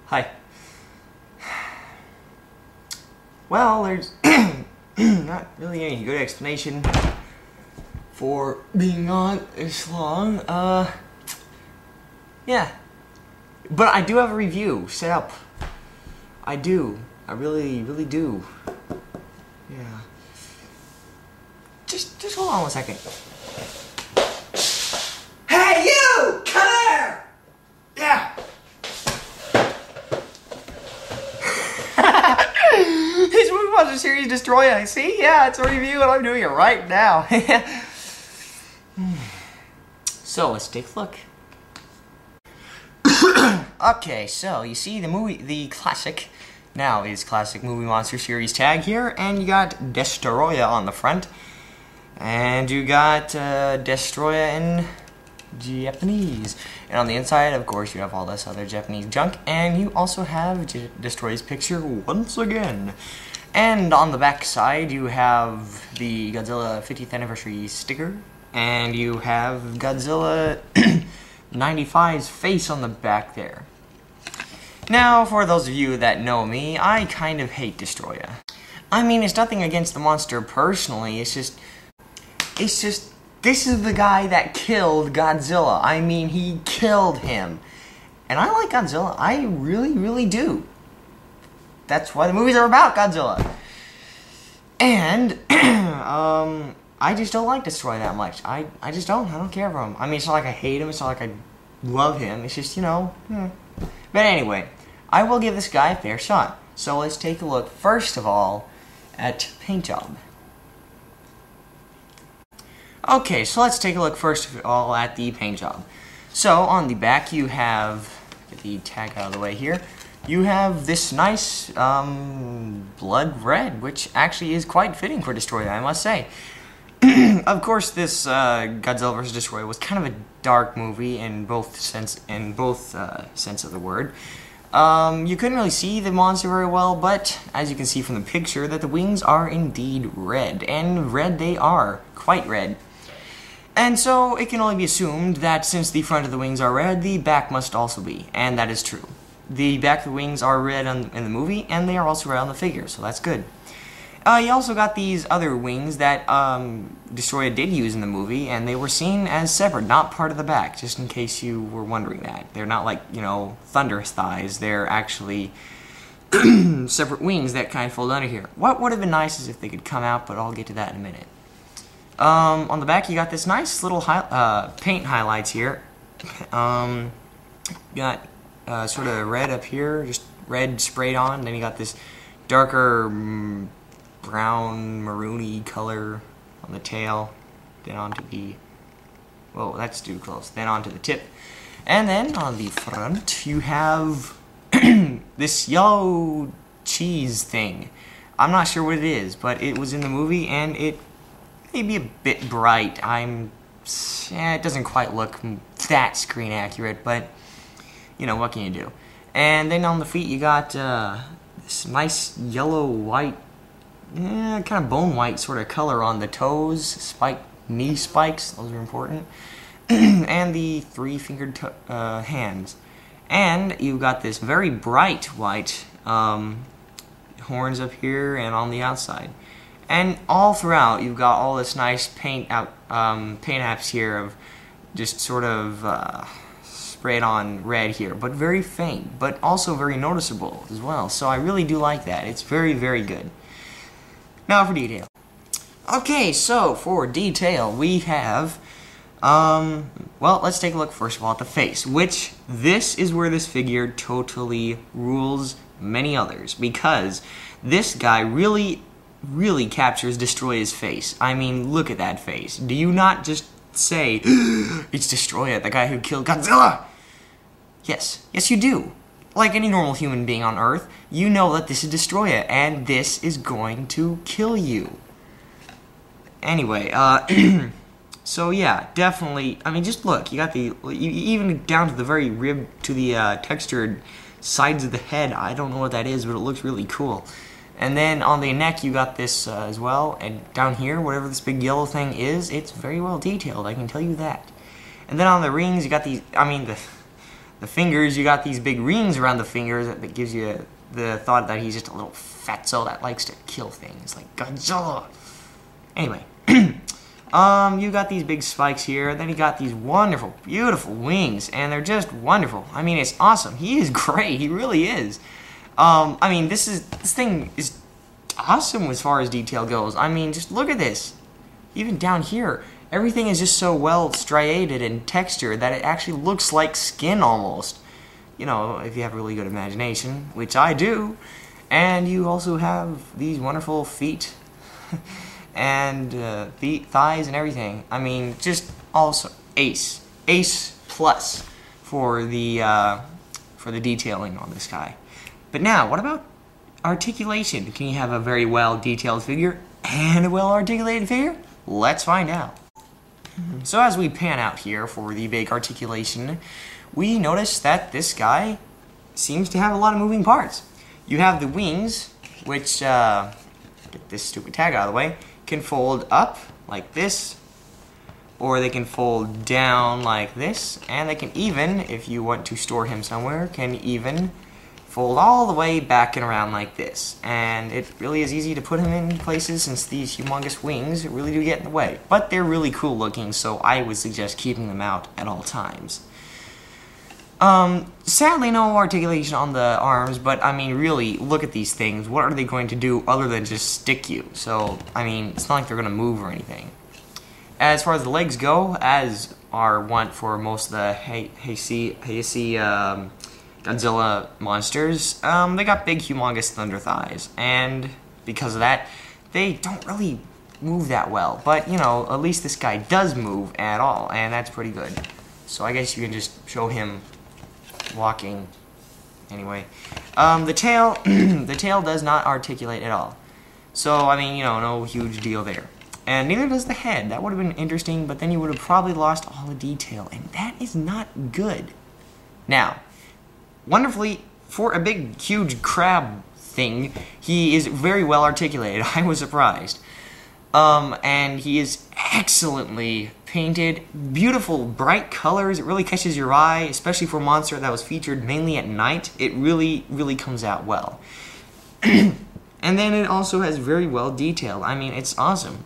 Hi. Well, there's not really any good explanation for being on this long. Yeah. But I do have a review set up. I do. I really do. Yeah. Just hold on one second. Hey, you! Come here! Yeah. His movie monster series Destroyah. See? Yeah, it's a review and I'm doing it right now. So, let's take a look. Okay, so you see the classic, now is classic movie monster series tag here, and you got Destroyah on the front, and you got Destroyah in Japanese, and on the inside, of course, you have all this other Japanese junk, and you also have Destroyah's picture once again. And on the back side, you have the Godzilla 50th anniversary sticker, and you have Godzilla 95's face on the back there. Now, for those of you that know me, I kind of hate Destroyah. I mean, it's nothing against the monster personally, it's just, this is the guy that killed Godzilla. I mean, he killed him. And I like Godzilla, I really do. That's why the movies are about Godzilla. And, I just don't like Destroyah that much. I just don't. I don't care for him. I mean, it's not like I hate him. It's not like I love him. It's just, you know. But anyway, I will give this guy a fair shot. So let's take a look, first of all, at paint job. Okay, so let's take a look first of all at the paint job. So on the back you have, get the tag out of the way here, you have this nice blood red, which actually is quite fitting for Destroyah, I must say. Of course, this Godzilla vs. Destroyah was kind of a dark movie in both sense of the word. You couldn't really see the monster very well, but as you can see from the picture, that the wings are indeed red, and red they are, quite red. And so it can only be assumed that since the front of the wings are red, the back must also be, and that is true. The back of the wings are red in the movie, and they are also red on the figure, so that's good. You also got these other wings that Destroyah did use in the movie, and they were seen as separate, not part of the back, just in case you were wondering that. They're not like, you know, thunderous thighs. They're actually separate wings that kind of fold under here. What would have been nice is if they could come out, but I'll get to that in a minute. On the back, you got this nice little paint highlights here. You got sort of red up here, just red sprayed on. Then you got this darker brown maroony color on the tail, then onto the, whoa, that's too close, then onto the tip, and then on the front you have this yellow cheese thing. I'm not sure what it is, but it was in the movie and it may be a bit bright. It doesn't quite look that screen accurate, but you know, what can you do? And then on the feet you got this nice yellow white, kind of bone white sort of color on the toes, knee spikes, those are important, and the three-fingered hands. And you've got this very bright white horns up here and on the outside. And all throughout, you've got all this nice paint apps here of just sort of sprayed on red here, but very faint, but also very noticeable as well. So I really do like that. It's very good. Now for detail. Okay, so for detail, we have, well, let's take a look first of all at the face, which this is where this figure totally rules many others, because this guy really captures Destroyah's face. I mean, look at that face. Do you not just say, it's Destroyah, the guy who killed Godzilla? Yes, you do. Like any normal human being on Earth, you know that this is Destroyah, and this is going to kill you. Anyway, so yeah, definitely, I mean, just look, you got even down to the very textured sides of the head. I don't know what that is, but it looks really cool. And then on the neck, you got this as well, and down here, whatever this big yellow thing is, it's very well detailed, I can tell you that. And then on the rings, you got these, I mean, The fingers, you got these big rings around the fingers that gives you the thought that he's just a little fatso that likes to kill things, like Godzilla. Anyway, you got these big spikes here, and then you got these wonderful, beautiful wings, and they're just wonderful. I mean, it's awesome. He is great. He really is. I mean, this thing is awesome as far as detail goes. I mean, just look at this. Even down here, everything is just so well striated and textured that it actually looks like skin almost. You know, if you have a really good imagination, which I do. And you also have these wonderful feet and thighs and everything. I mean, just also ace plus for the detailing on this guy. But now, what about articulation? Can you have a very well detailed figure and a well articulated figure? Let's find out. So as we pan out here for the big articulation, we notice that this guy seems to have a lot of moving parts. You have the wings, which, get this stupid tag out of the way, can fold up like this, or they can fold down like this, and they can even, if you want to store him somewhere, can even fold all the way back and around like this. And it really is easy to put him in places since these humongous wings really do get in the way. But they're really cool looking, so I would suggest keeping them out at all times. Sadly no articulation on the arms, but I mean really, look at these things. What are they going to do other than just stick you? So, I mean, it's not like they're going to move or anything. As far as the legs go, as are wont for most of the Godzilla monsters, they got big, humongous thunder thighs, and because of that, they don't really move that well. But, you know, at least this guy does move at all, and that's pretty good. So I guess you can just show him walking. Anyway, the tail, the tail does not articulate at all. So, I mean, you know, no huge deal there. And neither does the head. That would have been interesting, but then you would have probably lost all the detail, and that is not good. Now, wonderfully, for a big, huge crab thing, he is very well articulated. I was surprised. And he is excellently painted, beautiful, bright colors. It really catches your eye, especially for a monster that was featured mainly at night. It really, really comes out well. And then it also has very well detailed. I mean, it's awesome.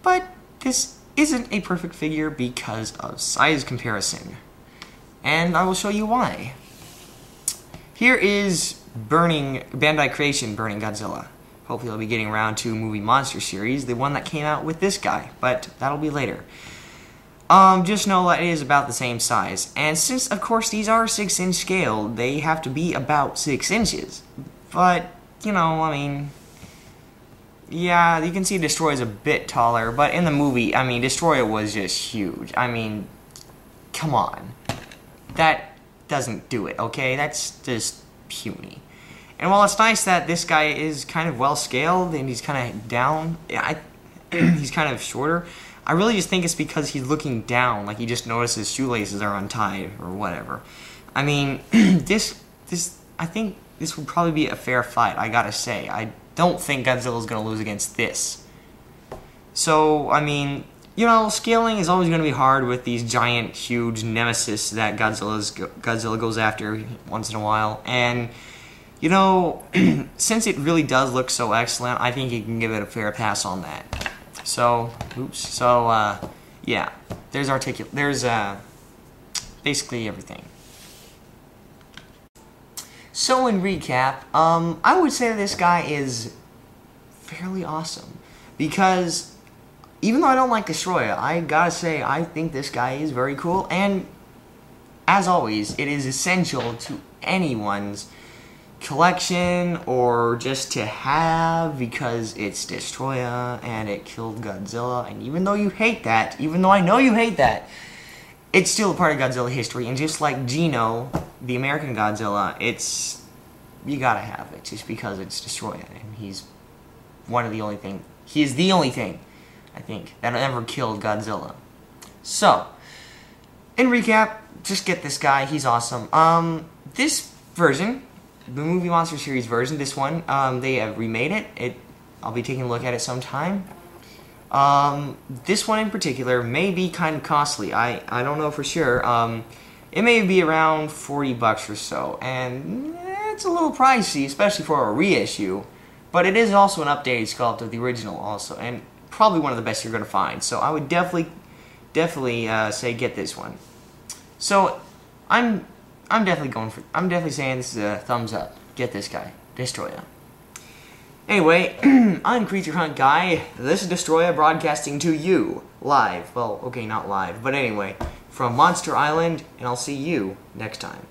But this isn't a perfect figure because of size comparison. And I will show you why. Here is Bandai Creation Burning Godzilla. Hopefully I'll be getting around to Movie Monster series, the one that came out with this guy, but that'll be later. Just know that it is about the same size. And since, of course, these are 6-inch scale, they have to be about 6 inches. But, you know, I mean, yeah, you can see Destroyah is a bit taller, but in the movie, I mean, Destroyah was just huge. I mean, come on. That doesn't do it, okay? That's just puny. And while it's nice that this guy is kind of well scaled and he's kind of down, he's kind of shorter, I really just think it's because he's looking down, like he just noticed his shoelaces are untied or whatever. I mean, I think this would probably be a fair fight, I gotta say. I don't think Godzilla's gonna lose against this. So, I mean, you know, scaling is always gonna be hard with these giant, huge nemesis that Godzilla goes after once in a while, and you know, since it really does look so excellent, I think you can give it a fair pass on that. So, yeah, there's basically everything. So in recap, I would say this guy is fairly awesome, because even though I don't like Destroyah, I gotta say, I think this guy is very cool, and as always, it is essential to anyone's collection or just to have, because it's Destroyah and it killed Godzilla, and even though you hate that, even though I know you hate that, it's still a part of Godzilla history. And just like Gino, the American Godzilla, you gotta have it just because it's Destroyah, and he is the only thing I think that ever killed Godzilla. So in recap, just get this guy, he's awesome. This version, the Movie Monster series version, this one, they have remade it. I'll be taking a look at it sometime. This one in particular may be kind of costly. I don't know for sure. It may be around 40 bucks or so, and it's a little pricey, especially for a reissue, but it is also an updated sculpt of the original also, and probably one of the best you're going to find. So I would definitely say get this one. So I'm definitely saying this is a thumbs up. Get this guy, Destroyah. Anyway, I'm Creature Hunt Guy. This is Destroyah broadcasting to you live. Well, okay, not live, but anyway, from Monster Island, and I'll see you next time.